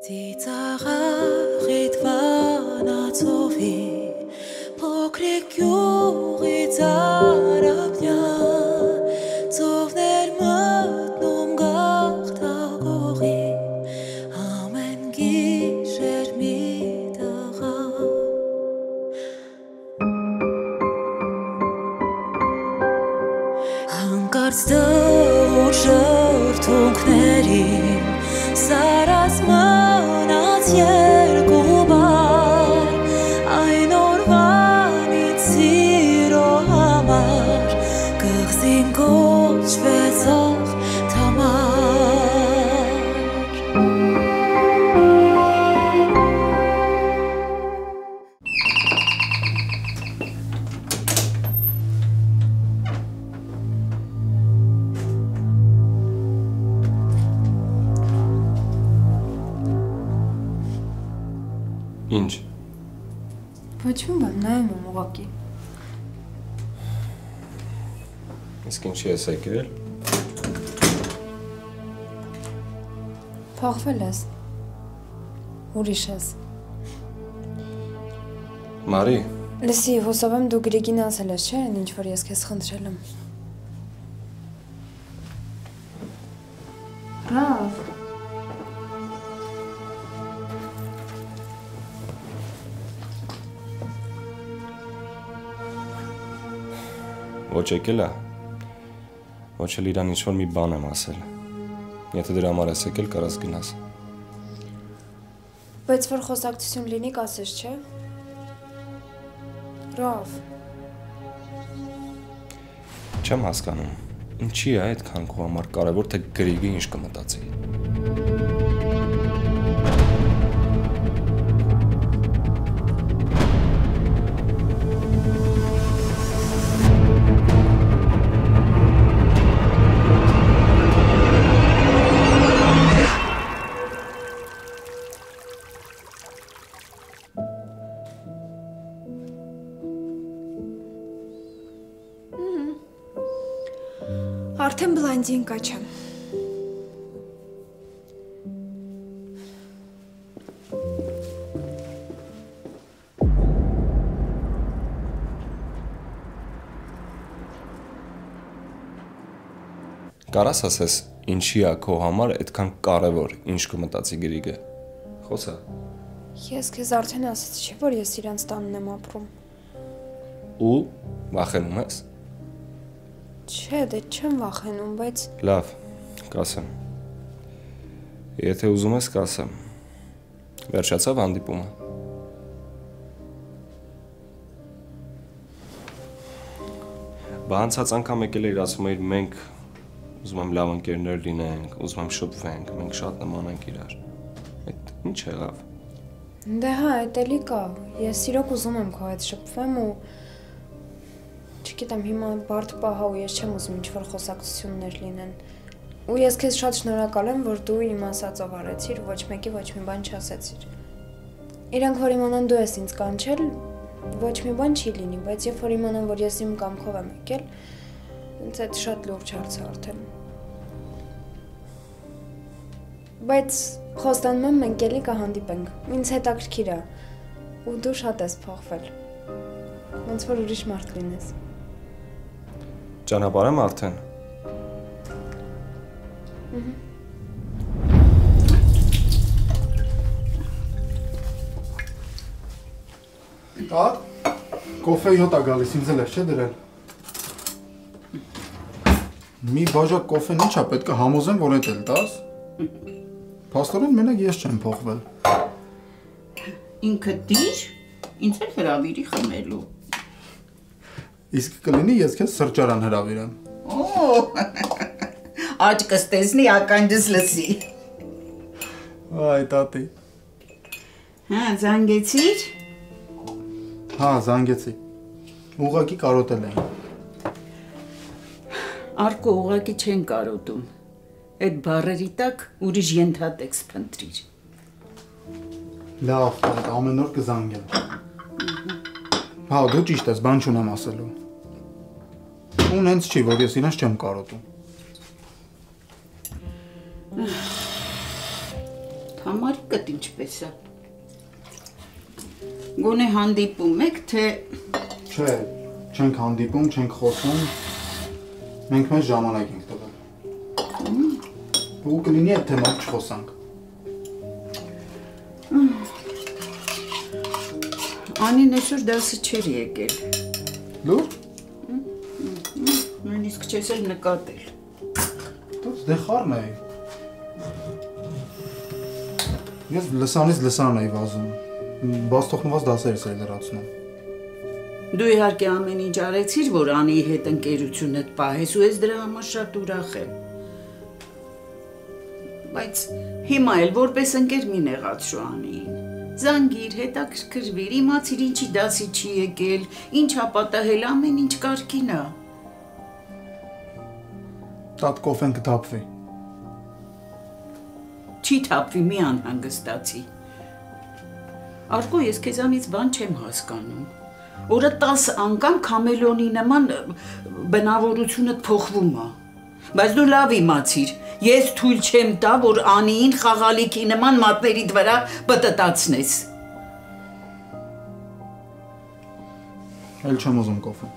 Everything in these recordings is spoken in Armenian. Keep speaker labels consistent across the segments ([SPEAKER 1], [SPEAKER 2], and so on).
[SPEAKER 1] Ծիծաղաղիդ վանացովի փոքրիկ յուղից արաբյան ծովներ մտնում գաղթագողի ամեն գիշեր մի տղա հանկարծ դղուր շրթունքներին Սարած մնաց երկու բար Այն օրվանից սիրո համար Կղզին կոչվեց աղ թամար
[SPEAKER 2] Ինչ?
[SPEAKER 3] Ոչ մի բան, նայում եմ ուղղակի։
[SPEAKER 2] Իսկ ինչի ես եկել?
[SPEAKER 3] Փոխվել ես։ Ուրիշ ես։
[SPEAKER 2] Մարի,
[SPEAKER 3] Լսի, հուսով եմ դու Գրիգին ասել ես, չէ՞, ինչ որ ես քեզ խնդրել եմ։ Ռավ։
[SPEAKER 2] ոչ եկել է, ոչ էլ իրան ինչ-որ մի բան եմ ասել, եթե դրա համար ես եկել, կարաս գնաս։
[SPEAKER 3] Բայց որ խոսակցություն լինի, կասես, չէ՞։ Ռավ։
[SPEAKER 2] Չեմ հասկանում, ինչի է այդքան քո համար կարևոր, թե Գրիգը ինչ կմտածի։
[SPEAKER 3] Արդեն բլայնդին կաչեմ։
[SPEAKER 2] Կարաս ասես, ինչի է քո համար այդքան կարևոր, ինչ կմտածի Գրիգը։ Խոսա։
[SPEAKER 3] Ես քեզ արդեն ասացի, չէ՞ որ ես իրանց տանն եմ ապրում։
[SPEAKER 2] Ու վախենում ես։
[SPEAKER 3] Չէ, դե չեմ վախենում, բայց
[SPEAKER 2] Լավ, կասեմ։ Եթե ուզում ես, կասեմ։ Վերջացավ հանդիպումը։ Բա անցած անգամ եկել էիր ասում էիր մենք ուզում եմ լավ ընկերներ լինենք, ուզում եմ շփվենք, մենք շատ նման ենք իրար։ Այդ ինչ եղավ։
[SPEAKER 3] դե հա, այդ էլի կա։ Ես իրոք ուզում եմ քո հետ շփվեմ ու չգիտեմ, հիմա բարդ պահա ու ես չեմ ուզում ինչ-որ խոսակցություններ լինեն։ Ու ես քեզ շատ շնորհակալ եմ, որ դու իմ ասածով արեցիր, ոչ մեկի ոչ մի բան չասեցիր։ Իրանք որ իմանան դու ես ինձ կանչել, ոչ մի բան չի լինի, բայց երբ որ իմանան, որ ես իմ կամքով եմ եկել, ինձ այդ շատ լուրջ հարց է արդեն։ Բայց խոստանում եմ մենք էլի կհանդիպենք։ Ինձ հետաքրքիր է։ Ու դու շատ ես փոխվել։ Ոնց որ ուրիշ մարդ լինես։
[SPEAKER 2] Ճանապարհ եմ արդեն։
[SPEAKER 4] Տար, կոֆեի հոտ է գալիս, ինձ էլ ես չէ դրել։ Մի բաժակ կոֆեն ինչ է, պետք է համոզեմ, որ էդ էլ տաս։ Փաստորեն մենակ ես չեմ փոխվել։
[SPEAKER 5] Ինքը դիր, ինձ էլ հրավիրի խմելու։
[SPEAKER 4] Իսկ կլինի ես քեզ սրճարան հրավիրեմ։
[SPEAKER 5] Օ, աչքս տեսնի, ականջս լսի։
[SPEAKER 4] Այ տատի։
[SPEAKER 5] Հա, զանգեցիր։
[SPEAKER 4] Հա, զանգեցի։ Ուղղակի կարոտել էին։
[SPEAKER 5] Արկո ուղղակի չեն կարոտում։ Այդ բառերի տակ ուրիշ ենթատեքստ փնտրիր։
[SPEAKER 4] Լավ, տատ, ամեն օր կզանգեմ։ Հա, դու ճիշտ ես, բան չունեմ ասելու։ Ու նենց չի, որ ես իրենց չեմ կարոտում։
[SPEAKER 5] Համարիկը Մեկդ ինչպես է։ Գոնե հանդիպում եք, թե
[SPEAKER 4] Չէ, չենք հանդիպում, չենք խոսում։ Մենք մեզ ժամանակ ենք տվել։ Ու կլինի այդ թեմայով չխոսանք։
[SPEAKER 5] Անին այսօր դասը չէր եկել։
[SPEAKER 4] Լուր։
[SPEAKER 5] Նույնիսկ չես էլ նկատել։
[SPEAKER 4] Դու դե խառն էի։ Ես լսանից լսան էի վազում։ Բաց թողնված դասերս էի լրացնում։
[SPEAKER 5] Դու իհարկե ամեն ինչ արեցիր, որ Անիի հետ ընկերությունդ պահես ու ես դրա համար շատ ուրախ եմ։ Բայց հիմա էլ որպես ընկեր մի նեղացրու Անիին։ Զանգիր, հետաքրքրվիր, իմացիր ինչի դասի չի եկել, ինչ ապատահել, ամեն ինչ կարգին է։
[SPEAKER 4] Տատ կոֆեն կթափվի։
[SPEAKER 5] Չի թափվի, մի անհանգստացի։ Արկո, ես քեզանից բան չեմ հասկանում։ Օրը 10 անգամ քամելոնի նման բնավորությունդ փոխվում է։ Բայց դու լավ իմացիր, ես թույլ չեմ տա, որ Անիին խաղալիքի նման մատներիդ վրա պտտացնես։
[SPEAKER 4] Էլ չեմ ուզում կոֆե։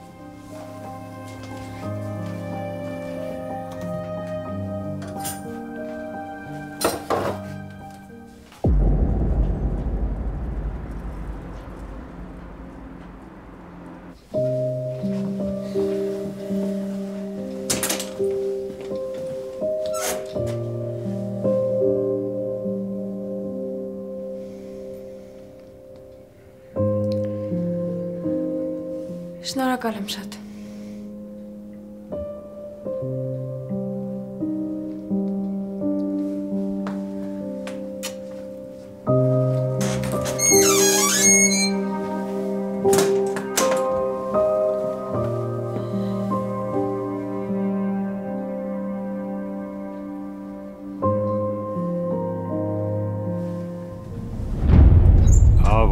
[SPEAKER 3] Շնորհակալ եմ շատ։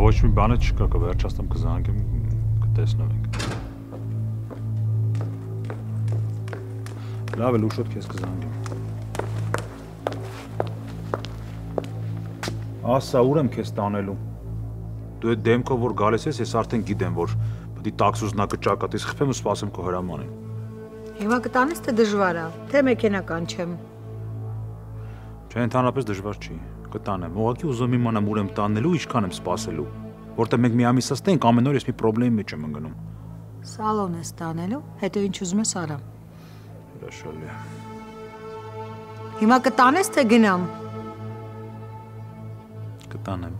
[SPEAKER 6] Ոչ մի բանը չկա, կվերջացնեմ կզանգեմ, կտեսնենք։ Լավ էլ ուշոտ քեզ կզանգեմ։ Ասա, ուր եմ քեզ տանելու։ Դու այդ դեմքով որ գալիս ես, ես արդեն գիտեմ, որ պետք է տաքսուզնակը ճակատից խփեմ ու սպասեմ քո հրամանին։
[SPEAKER 7] Հիմա կտանես թե դժվար է, թե մեքենական չեմ։
[SPEAKER 6] Չէ, ընդհանրապես դժվար չի։ Կտանեմ։ Ուղղակի ուզում իմանամ ուր եմ տանելու, ինչքան եմ սպասելու։ Որտեղ մենք մի ամիս ասենք, ամեն օր ես մի խնդրի մեջ եմ ընկնում։
[SPEAKER 7] Սալոն ես տանելու, հետո ինչ ուզում ես արա։
[SPEAKER 6] Հրաշալի է։
[SPEAKER 7] Հիմա կտանես թե գնամ։
[SPEAKER 6] Կտանեմ։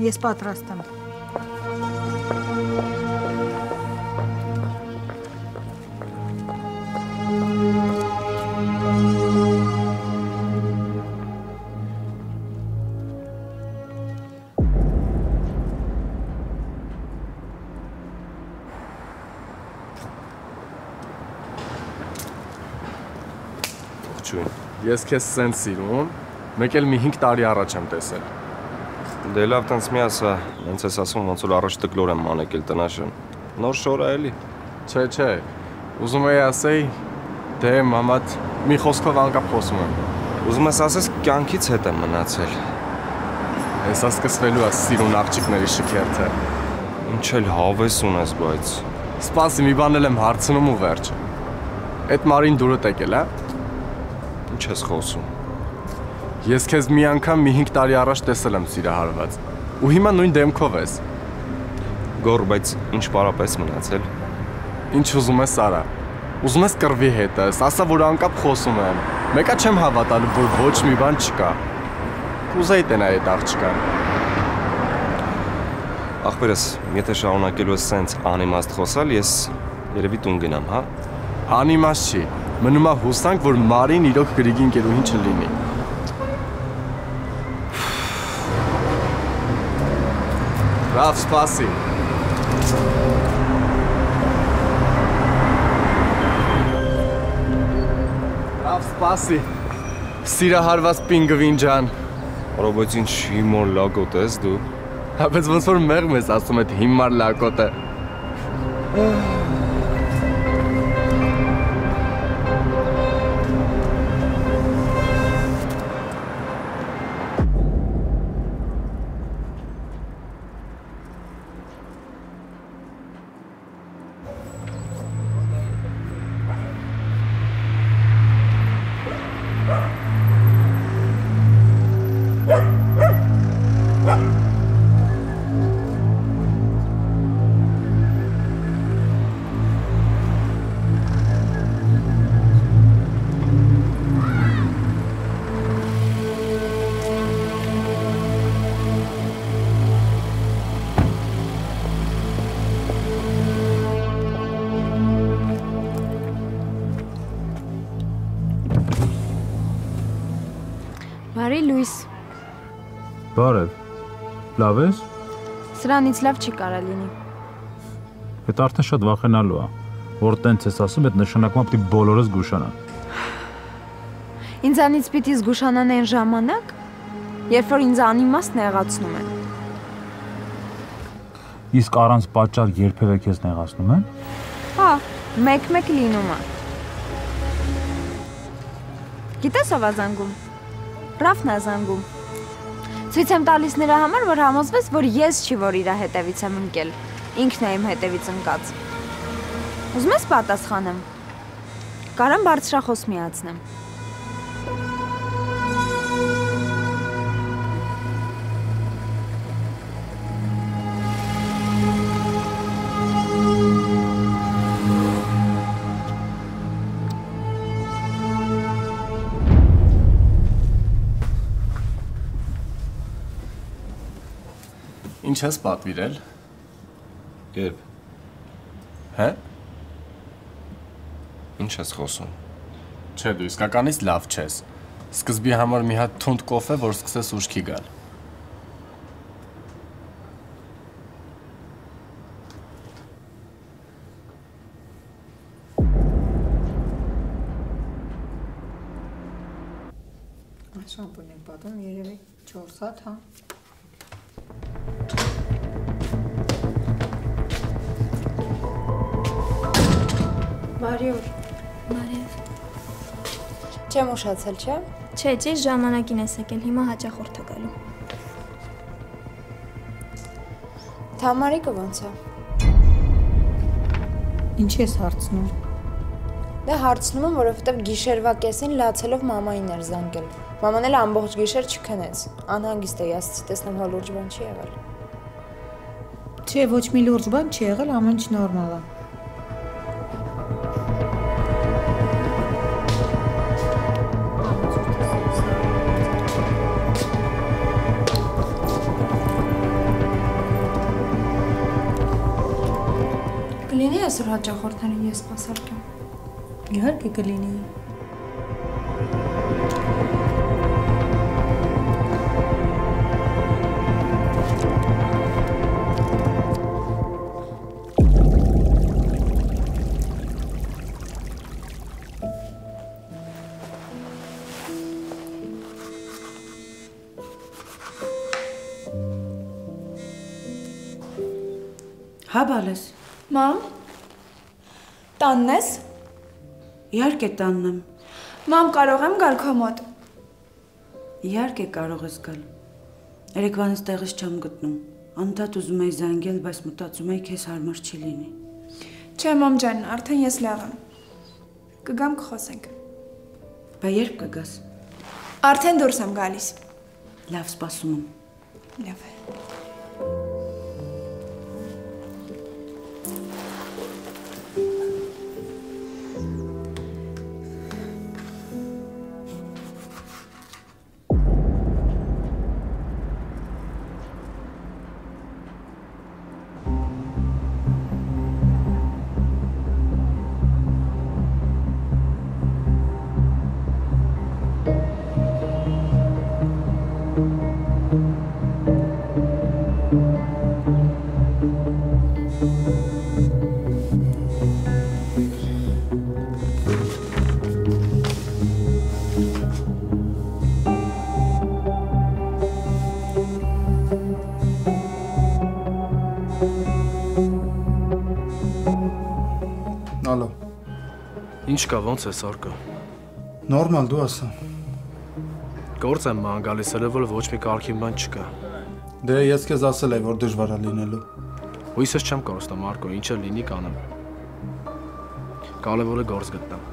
[SPEAKER 7] Ես պատրաստ եմ։
[SPEAKER 2] Ես քեզ սենց սիրում, մեկ էլ մի 5 տարի առաջ եմ տեսել։ Դե լավ տենց մի ասա, հենց ես ասում ոնց որ առաջ տկլոր եմ մանեկել տնաշեն։ Նոր շոր է էլի։ Չէ, ուզում էի ասեի, դե մամատ մի խոսքով անկապ խոսում եմ։ Ուզում ես ասես կյանքից հետ եմ մնացել։ Հեսա սկսվելու է սիրուն աղջիկների շքերթը։ Ինչ էլ հավես ունես, բայց։ Սպասի մի բան էլ եմ հարցնում ու վերջ։ Այդ մարին դուրդ եկել, հա։ Ինչ ես խոսում։ Ես քեզ մի անգամ մի 5 տարի առաջ տեսել եմ սիրահարված։ Ու հիմա նույն դեմքով ես։ Գոր, բայց ինչ պարապես մնացել։ Ինչ ուզում ես արա։ Ուզում ես կռվի հետս, ասա որ անկապ խոսում եմ։ Մեկա չեմ հավատալու, որ ոչ մի բան չկա։ Կուզեի տենա այդ աղջկան։ Ախպերս, եթե շարունակելու ես սենց անիմաստ խոսալ, ես երևի տուն գնամ, հա։ Անիմաստ չի։ Մնում է հուսանք, որ Մարին իրոք գրիգի ընկերուհին չլինի։ Լավ, սպասի։ Լավ, սպասի։ Սիրահարված պինգվին ջան։ Բայց ինչ հիմար լակոտ ես դու։ Բայց ոնց որ մեղմ ես ասում այդ հիմար լակոտը։
[SPEAKER 3] Լուիս։
[SPEAKER 6] Բարև։ Լավ ես։
[SPEAKER 3] Սրանից լավ չի կարա լինի։
[SPEAKER 6] Այդ արդեն շատ վախենալու է։ Որ տենց ես ասում, այդ նշանակում է պիտի բոլորս զգուշանան։
[SPEAKER 3] Ինձանից պիտի զգուշանան այն ժամանակ, երբ որ ինձ անիմաստ նեղացնում են։
[SPEAKER 6] Իսկ առանց պատճառ երբևէ քեզ նեղացնում են։
[SPEAKER 3] Հա, մեկ-մեկ լինում է։ Գիտես ով է զանգում։ Ռաֆն է զանգում։ Ցույց եմ տալիս նրա համար, որ համոզվես, որ ես չի, որ իր հետևից եմ ընկել։ Ինքն է իմ հետևից ընկած։ Ուզում ես պատասխանեմ։ Կարամ բարձրախոս միացնեմ։
[SPEAKER 2] Ինչ ես պատվիրել։
[SPEAKER 8] Գեբ։
[SPEAKER 2] Հե։
[SPEAKER 8] Ինչ ես խոսում։
[SPEAKER 2] Չէ, դու իսկականից լավ չես։ Սկզբի համար մի հատ թունդ կոֆե, որ սկսես ուշքի գալ։
[SPEAKER 7] Շամպուն եմ պատում, երևի 4 հատ, հա։
[SPEAKER 3] Բարի օր։
[SPEAKER 9] Բարև։
[SPEAKER 3] Չեմ ուշացել, չէ՞։
[SPEAKER 9] Չէ, ճիշտ ժամանակին ես եկել, հիմա հաճախորդ է գալու։
[SPEAKER 3] Թամարիկը ոնց է։
[SPEAKER 7] Ինչի ես հարցնում։
[SPEAKER 3] Դե հարցնում եմ, որովհետև գիշերվա կեսին լացելով մամային էր զանգել։ Մաման էլ ամբողջ գիշեր չքնեց։ Անհանգիստ էի, ասացի տեսնեմ հա լուրջ բան չի եղել։
[SPEAKER 7] Չէ, ոչ մի լուրջ բան չի եղել, ամեն ինչ նորմալ է։
[SPEAKER 3] Կլինի այսօր հաճախորդներին ես սպասարկեմ։
[SPEAKER 7] Իհարկե կլինի։
[SPEAKER 5] Հա բալես։
[SPEAKER 9] Մամ, տանն ես։
[SPEAKER 5] Իհարկե տանն եմ։
[SPEAKER 9] Մամ, կարող եմ գալ քո մոտ։
[SPEAKER 5] Իհարկե կարող ես գալ։ Երեկվանից տեղից չեմ գտնում։ Անդադ ուզում էի զանգել, բայց մտածում էի քեզ հարմար չի լինի։
[SPEAKER 9] Չէ, մամ ջան, արդեն ես լավ եմ։ Կգամ կխոսենք։
[SPEAKER 5] Բա երբ կգաս։
[SPEAKER 9] Արդեն դուրս եմ գալիս։
[SPEAKER 5] Լավ, սպասում եմ։
[SPEAKER 9] Լավ է։
[SPEAKER 4] Ալո։
[SPEAKER 2] Ինչ կա, ոնց է Սարգո։
[SPEAKER 4] Նորմալ դու ասա։
[SPEAKER 2] Գործ եմ ման գալիս, որ ոչ մի կարգին բան չկա։
[SPEAKER 4] Դե ես քեզ ասել եմ, որ դժվար է լինելու։
[SPEAKER 2] Հույսս չեմ կորստա, Մարկո, ինչը լինի կանեմ։ Կարևորը գործ գտնեմ։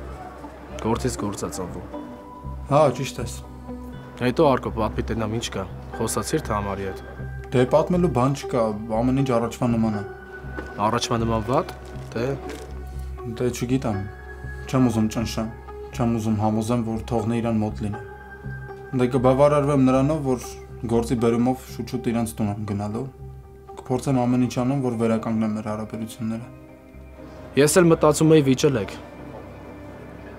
[SPEAKER 2] Գործից գործ է ծնվում։
[SPEAKER 4] Հա, ճիշտ ես։
[SPEAKER 2] Հետո Արկո պատմի տենամ ինչ կա։ Խոսացիր թե համարի հետ։
[SPEAKER 4] Դե պատմելու բան չկա, ամեն ինչ առաջվա նման է։
[SPEAKER 2] Առաջվա նման վատ, թե
[SPEAKER 4] Դե չգիտեմ։ Չեմ ուզում ճնշեմ, չեմ ուզում համոզեմ, որ թողնի իրան մոտ լինի։ Դե կբավարարվեմ նրանով, որ գործի բերումով շուտ-շուտ իրանց տուն եմ գնալու։ Կփորձեմ ամեն ինչ անեմ, որ վերականգնեմ մեր հարաբերությունները։
[SPEAKER 2] Ես էլ մտածում էի վիճել եք։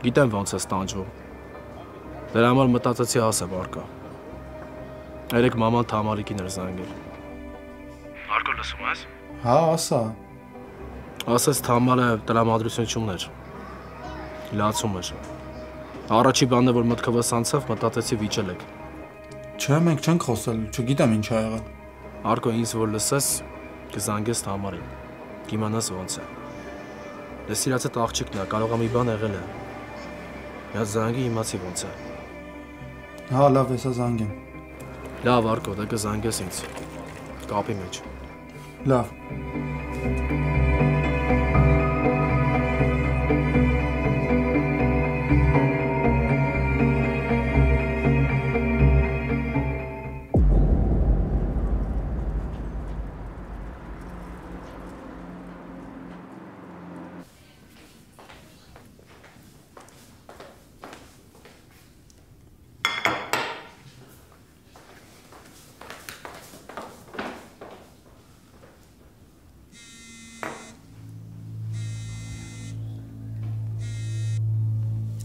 [SPEAKER 2] Գիտեմ ոնց է ստանջվում։ Դրա համար մտածեցի ասեմ Արկա։
[SPEAKER 10] Երեք մաման Թամարիկին էր զանգել։
[SPEAKER 6] Արկո լսում ես։
[SPEAKER 4] Հա, ասա։
[SPEAKER 10] Ասես Թամարը տրամադրություն չուներ։ Լացում էր։ Առաջի բանն է, որ մտքովս անցավ, մտածեցի վիճել եք։
[SPEAKER 4] Չէ, մենք չենք խոսել, չգիտեմ ինչ ա եղել։
[SPEAKER 10] Արկո ինձ որ լսես, կզանգես Թամարին։ Կիմանաս ոնց է։ Ես սիրած այդ աղջիկն է, կարող է մի բան եղել է։ Նա զանգի իմացի ոնց է։
[SPEAKER 4] Հա, լավ, հեսա զանգեմ։
[SPEAKER 10] Լավ, Արկո, դե կզանգես ինձ։ Կապի մեջ։
[SPEAKER 4] Լավ։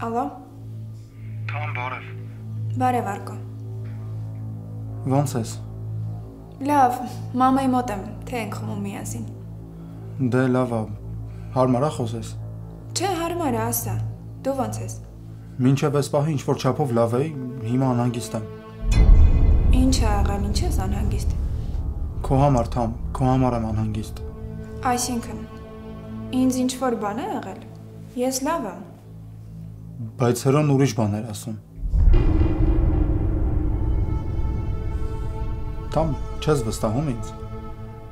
[SPEAKER 9] Ալո։
[SPEAKER 4] Թամ, բարև։
[SPEAKER 9] Բարև Արկո։
[SPEAKER 4] Ոնց ես։
[SPEAKER 9] Լավ, մամայի մոտ եմ, թե ենք խմում միասին։
[SPEAKER 4] Դե լավ է, հարմար է խոսես։
[SPEAKER 9] Չէ, հարմար է, ասա։ Դու ոնց ես։
[SPEAKER 4] Մինչև այս պահի ինչ-որ չափով լավ էի, հիմա անհանգիստ եմ։
[SPEAKER 9] Ինչ ա եղել, ինչ ես անհանգիստ։
[SPEAKER 4] Քո համար, Թամ, քո համար եմ անհանգիստ։
[SPEAKER 9] Այսինքն, ինձ ինչ-որ բան է եղել։ Ես լավ եմ։
[SPEAKER 4] Բայց Հրոն ուրիշ բան էր ասում։ Թամ, չես վստահում ինձ։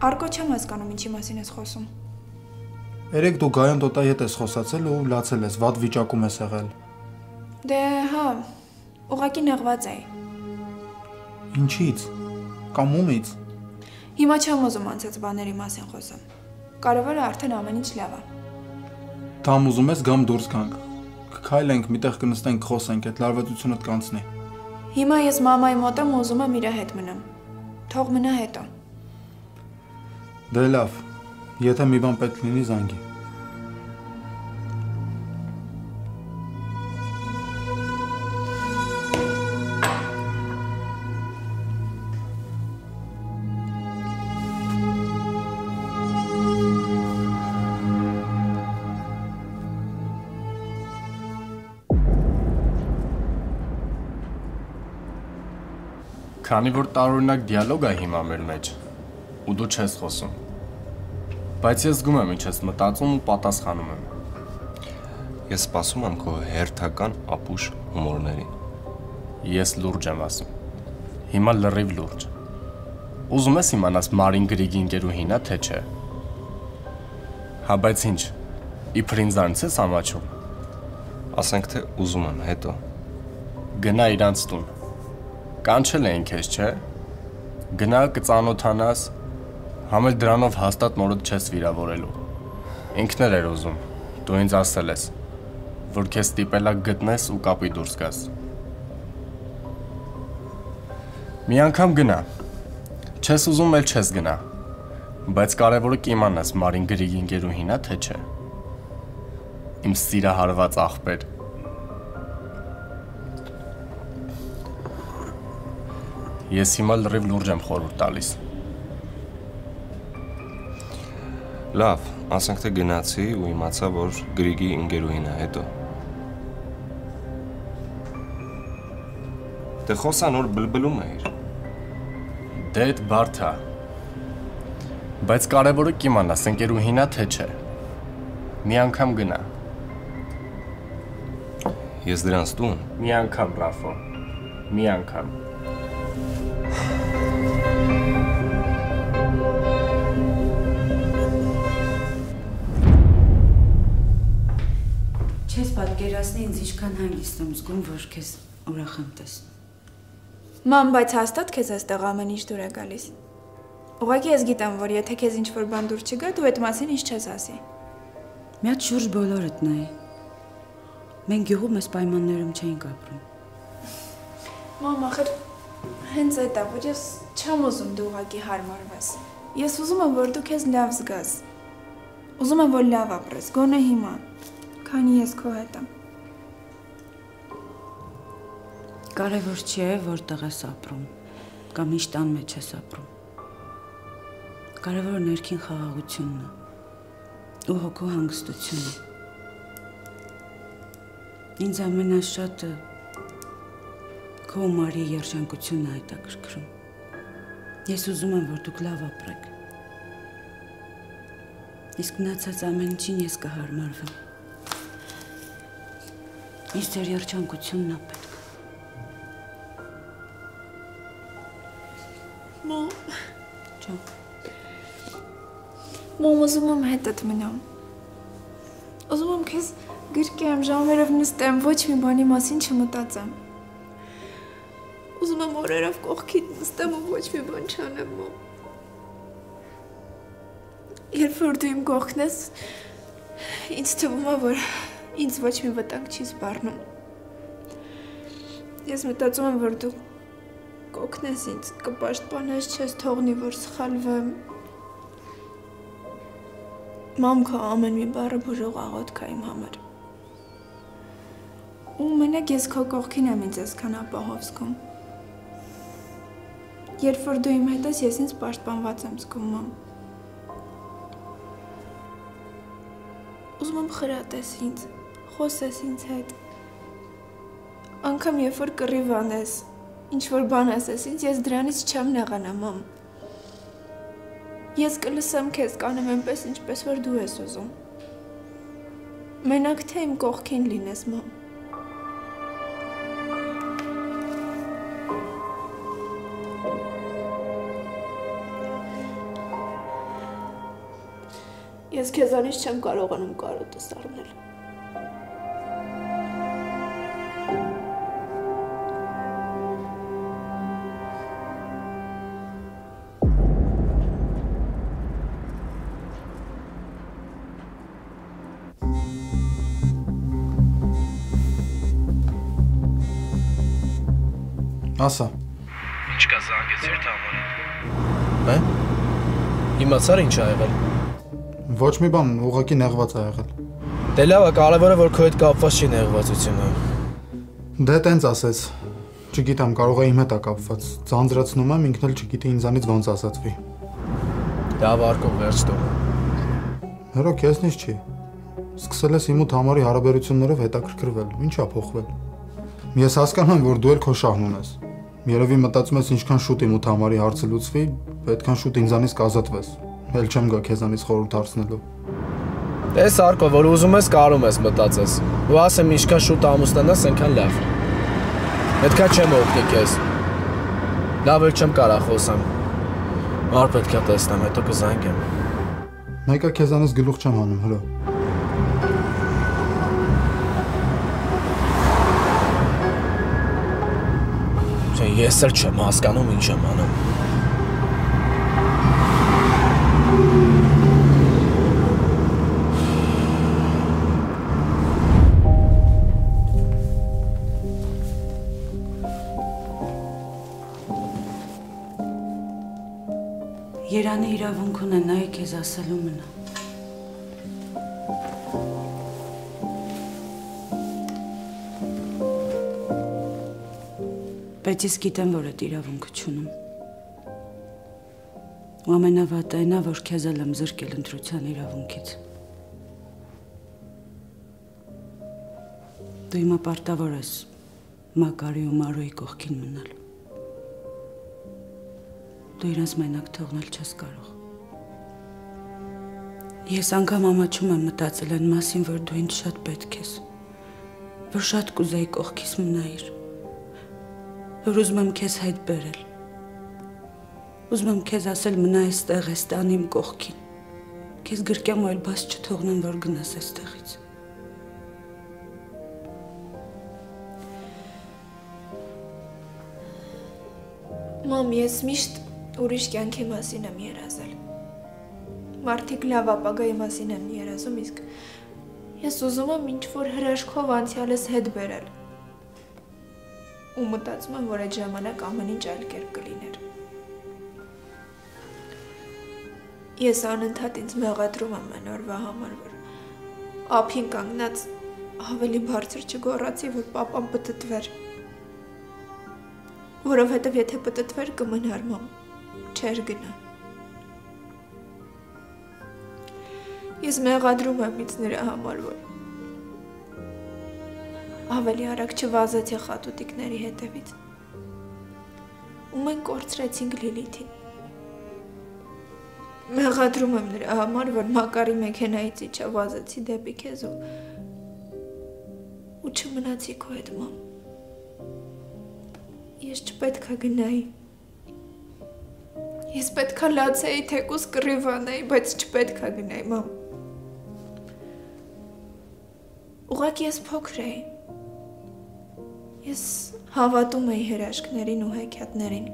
[SPEAKER 9] Արկո չեմ հասկանում ինչի մասին ես խոսում։
[SPEAKER 4] Երեք դու Գայան տոտայի հետ ես խոսացել ու լացել ես, վատ վիճակում ես եղել։
[SPEAKER 9] Դե հա, ուղղակի նեղված էի։
[SPEAKER 4] Ինչից։ Կամ ումից։
[SPEAKER 9] Հիմա չեմ ուզում անցած բաների մասին խոսեմ։ Կարևորը արդեն ամեն ինչ լավ է։
[SPEAKER 4] Թամ, ուզում ես գամ դուրս գանք։ Կքայլենք, միտեղ կնստենք, խոսենք, այդ լարվածությունդ կանցնի։
[SPEAKER 9] Հիմա ես մամայի մոտ եմ ու ուզում եմ իր հետ մնամ։ Թող մնա հետո։
[SPEAKER 4] Դե լավ, եթե մի բան պետք լինի, զանգի։
[SPEAKER 2] Քանի որ տարօրինակ դիալոգ է հիմա մեր մեջ, ու դու չես խոսում։ Բայց ես զգում եմ ինչ ես մտածում ու պատասխանում եմ։
[SPEAKER 8] Ես սպասում եմ քո հերթական ապուշ հումորներին։
[SPEAKER 2] Ես լուրջ եմ ասում։ Հիմա լրիվ լուրջ։ Ուզում ես իմանաս Մարին Գրիգի ընկերուհին է, թե չէ։ Հա, բայց ինչ, իբր ինձ անց ես ամաչում։
[SPEAKER 8] Ասենք թե ուզում եմ, հետո։
[SPEAKER 2] Գնա իրանց տուն։ Կանչել էին քեզ, չէ։ Գնա կծանոթանաս, համ էլ դրանով հաստատ մորդ չես վիրավորելու։ Ինքներ էր ուզում, դու ինձ ասել ես, որ քեզ ստիպելա գտնես ու կապի դուրս գաս։ Մի անգամ գնա, չես ուզում էլ չես գնա, բայց կարևորը կիմանաս Մարին Գրիգի ընկերուհին է, թե չէ։ Իմ սիրահարված աղբեր։ Ես հիմա լրիվ լուրջ եմ խորհուրդ տալիս։
[SPEAKER 8] Լավ, ասենք թե գնացի ու իմացա, որ Գրիգի ընկերուհին է, հետո։ Դե խոսա նոր բլբլում էիր։
[SPEAKER 2] Դե էդ բարդ է։ Բայց կարևորը կիմանաս ընկերուհին է, թե չէ։ Մի անգամ գնա։
[SPEAKER 8] Ես դրանց տուն։
[SPEAKER 2] Մի անգամ, Ռաֆո։ Մի անգամ։
[SPEAKER 5] Չես պատկերացնի ինձ ինչքան հանգիստ եմ զգում, որ քեզ ուրախ եմ տեսնում։
[SPEAKER 9] Ման, բայց հաստատ քեզ այստեղ ամեն ինչ դուր է գալիս։ Ուղղակի ես գիտեմ, որ եթե քեզ ինչ-որ բան դուր չգա, դու այդ մասին ինչ չես ասի։
[SPEAKER 5] Մի հատ շուրջ բոլորդ նայ։ Մենք գյուղում այս պայմաններում չէինք ապրում։
[SPEAKER 9] Մամ, ախր հենց այդ է, որ ես չեմ ուզում դու ուղղակի հարմարվես։ Ես ուզում եմ, որ դու քեզ լավ զգաս։ Ուզում եմ, որ լավ ապրես, գոնե հիմա, քանի ես քո հետ եմ։
[SPEAKER 5] Կարևոր չի է որտեղ ես ապրում, կամ ինչ տան մեջ ես ապրում։ Կարևորը ներքին խաղաղությունն է ու հոգու հանգստությունը։ Ինձ ամենաշատը քո ու Մարիի երջանկությունն է հետաքրքրում։ Ես ուզում եմ, որ դուք լավ ապրեք։ Իսկ մնացած ամեն ինչին ես կհարմարվեմ։ Ինձ ձեր երջանկությունն է պետք։
[SPEAKER 9] Մամ։
[SPEAKER 5] Ջան։
[SPEAKER 9] Մամ, ուզում եմ հետդ մնամ։ Ուզում եմ քեզ գրկեմ, ժամերով նստեմ, ոչ մի բանի մասին չմտածեմ։ Ուզում եմ օրերով կողքիդ նստեմ ու ոչ մի բան չանեմ, մամ։ Երբ որ դու իմ կողքն ես, ինձ թվում է, որ ինձ ոչ մի վտանգ չի սպառնում։ Ես մտածում եմ, որ դու կօգնես ինձ, կպաշտպանես, չես թողնի, որ սխալվեմ։ Մամ, քո ամեն մի բառը բուժող աղոթք է իմ համար։ Ու մենակ ես քո կողքին եմ ինձ այսքան ապահով զգում։ Երբ որ դու իմ հետ ես, ես ինձ պաշտպանված եմ զգում, մամ։ Ուզում եմ խրատես ինձ, խոսես ինձ հետ։ Անգամ երբ որ կռիվ անես, ինչ-որ բան ասես ինձ, ես դրանից չեմ նեղանա, մամ։ Ես կլսեմ քեզ, կանեմ այնպես, ինչպես որ դու ես ուզում։ Մենակ թե իմ կողքին լինես, մամ։ Ես քեզանից չեմ կարողանում կարոտս առնել։
[SPEAKER 4] Ասա։
[SPEAKER 10] Ինչ կա զանգեցիր Թամարին։ Հա՞։ Իմացար ինչ ա եղել։
[SPEAKER 4] Ոչ մի բան, ուղղակի նեղված ա եղել։
[SPEAKER 10] Դե լավ է, կարևորը որ քո հետ կապված չի նեղվածությունը։
[SPEAKER 4] Դե տենց ասեց։ Չգիտեմ, կարող է իմ հետ ա կապված։ Ձանձրացնում եմ, ինքն էլ չգիտի ինձանից ոնց ասացվի։
[SPEAKER 10] Լավ արկո վերջ տու։
[SPEAKER 4] Հերո քեզնից չի։ Սկսել ես իմ ու Թամարի հարաբերություններով հետաքրքրվել։ Ինչ ա փոխվել։ Ես հասկանում եմ, որ դու էլ քո շահն ունես։ Երևի մտածում ես ինչքան շուտ իմ ու Թամարի հարցը լուծվի, պետքան շուտ ինձանից կազատվես։ Էլ չեմ գա քեզանից խորհուրդ հարցնելու։
[SPEAKER 10] Տես արկո, որ ուզում ես կարում ես մտածես։ Ու ասեմ ինչքան շուտ ամուսնանաս, այնքան լավ։ Պետքա չեմ օգնի քեզ։ Լավ էլ չեմ կարա խոսեմ։ Մար պետքա տեսնեմ, հետո կզանգեմ։
[SPEAKER 4] Մեկը քեզանից գլուխ չեմ հանում, հրո։
[SPEAKER 10] Ես էլ չեմ հասկանում ինչ եմ անում։
[SPEAKER 5] Երանը իրավունք ունենայի քեզ ասելու մնա։ Բայց ես գիտեմ, որ այդ իրավունքը չունեմ։ Ու ամենավատը այն է, որ քեզ էլ եմ զրկել ընտրության իրավունքից։ Դու հիմա պարտավոր ես Մակարի ու Մարոյի կողքին մնալ։ Դու իրենց մենակ թողնել չես կարող։ Ես անգամ ամաչում եմ մտածել այն մասին, որ դու ինձ շատ պետք ես, որ շատ կուզեի կողքիս մնայիր, որ ուզում եմ քեզ հետ բերել, ուզում եմ քեզ ասել մնա այստեղ, այս տան իմ կողքին, քեզ գրկեմ ու էլ բաց չթողնեմ, որ գնաս այստեղից։
[SPEAKER 9] Մամ, ես միշտ ուրիշ կյանքի մասին եմ երազել։ Մարդիկ լավ ապագայի մասին են երազում, իսկ ես ուզում եմ ինչ-որ հրաշքով անցյալս հետ բերել։ Ու մտածում եմ, որ այդ ժամանակ ամեն ինչ այլ կերպ կլիներ։ Ես անընդհատ ինձ մեղադրում եմ այն օրվա համար, որ ափին կանգնած ավելի բարձր չգոռացի, որ պապան պտտվեր։ որովհետև եթե պտտվեր կմնար մամ, չէր գնա։ Ես մեղադրում եմ ինձ նրա համար, որ ավելի արագ չվազեցի խատուտիկների հետևից։ Ու մենք կորցրեցինք Լիլիթին։ Մեղադրում եմ նրա համար, որ Մակարի մեքենայից իջա վազեցի դեպի քեզ ու չմնացի քո հետ մամ։ Ես չպետք է գնայի։ Ես պետք է լացեի, թեկուզ կռիվ անեի, բայց չպետք է գնայի մամ։ Ուղղակի ես փոքր էի։ Ես հավատում էի հրաշքներին ու հեքիաթներին։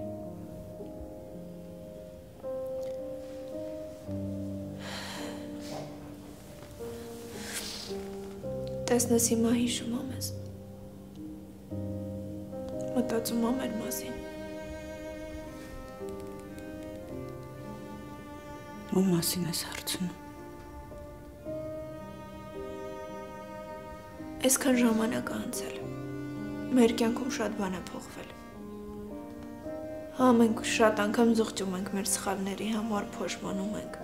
[SPEAKER 9] Տեսնես հիմա հիշում եմ ես։ Մտածում եմ մեր մասին։ Ու մասին ես հարցնում։ Այսքան ժամանակ է անցել։ Մեր կյանքում շատ բան է փոխվել։ Հա մենք շատ անգամ զղջում ենք մեր սխալների համար, փոշմանում ենք։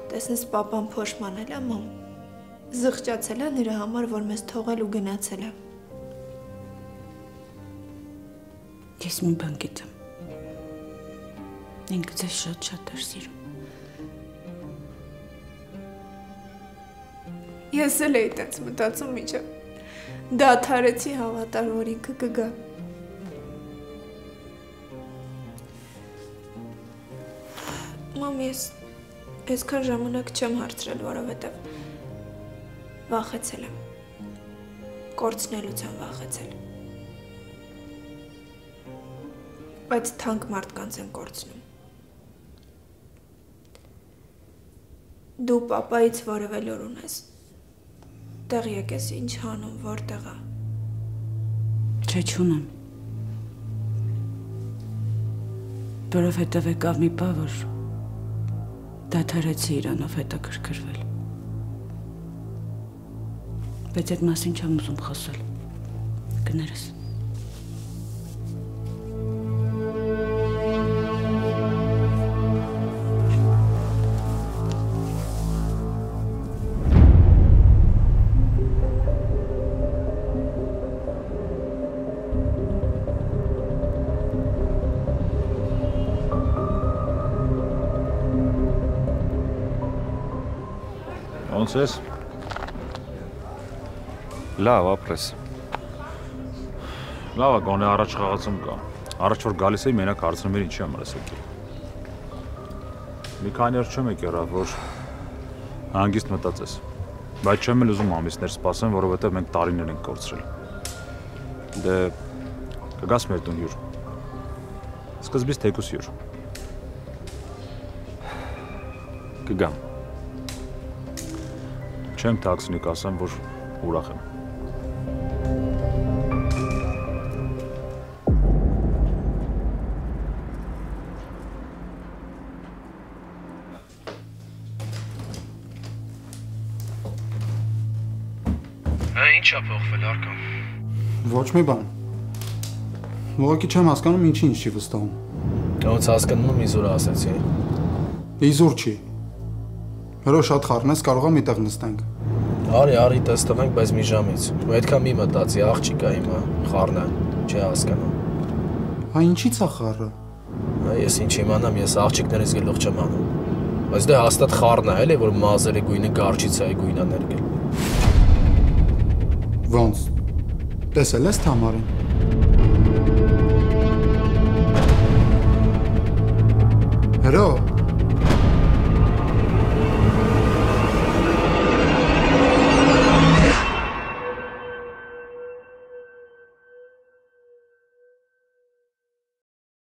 [SPEAKER 9] Տեսնես պապան փոշմանել է մամ։ Զղջացել է նրա համար, որ մեզ թողել ու գնացել է։ Ես մի բան գիտեմ։ Ինքը ձեզ շատ էր սիրում։ Ես էլ էի տենց մտածում միջև։ Դադարեցի հավատալ, որ ինքը կգա։ Մամ, ես այսքան ժամանակ չեմ հարցրել, որովհետև վախեցել եմ։ Կորցնելուց եմ վախեցել։ Բայց թանկ մարդկանց են կորցնում։ Դու պապայից որևէ լուր ունես։ Տեղ եկես ինչ հանում, որտեղ է։ Չէ, չունեմ։ Որովհետև եկավ մի բան, որ դադարեցի իրանով հետաքրքրվել։ Բայց այդ մասին չեմ ուզում խոսել։ Կներես։
[SPEAKER 6] Ոնց ես։
[SPEAKER 8] Լավ, ապրես։
[SPEAKER 6] Լավ է, գոնե առաջ խաղացում կա։ Առաջ որ գալիս էի մենակ հարցնում էր ինչի համար ես եկել։ Մի քանի օր չեմ եկել, որ հանգիստ մտածես։ Բայց չեմ էլ ուզում ամիսներ սպասեմ, որովհետև մենք տարիներ ենք կորցրել։ Դե կգաս մեր տուն հյուր։ Սկզբից թեկուս հյուր։
[SPEAKER 8] Կգամ։
[SPEAKER 6] Չեմ տաքսնի կասեմ, որ ուրախ եմ։
[SPEAKER 10] Ինչ է փոխվել Արկամ։
[SPEAKER 4] Ոչ մի բան։ Ուղղակի չեմ հասկանում ինչի ինձ չի վստահում։
[SPEAKER 10] Ոնց հասկանում եմ իզուր ասեցի։
[SPEAKER 4] Իզուր չի։ Հերո շատ խառն ես, կարող եմ այդտեղ նստենք։
[SPEAKER 10] Արի, տեսնենք, բայց մի ժամից։ Ու այդքան մի մտածի, աղջիկա հիմա, խառն է, չի հասկանում։
[SPEAKER 4] Հա ինչի՞ց է խառը։
[SPEAKER 10] Ես ինչ իմանամ, ես աղջիկներից գլուխ չեմ անում։ Բայց դե հաստատ խառն է, էլի, որ մազերի գույնը գարջիցայի գույնա ներգել։
[SPEAKER 4] Ոնց։ Տեսել ես Թամարին։ Հերո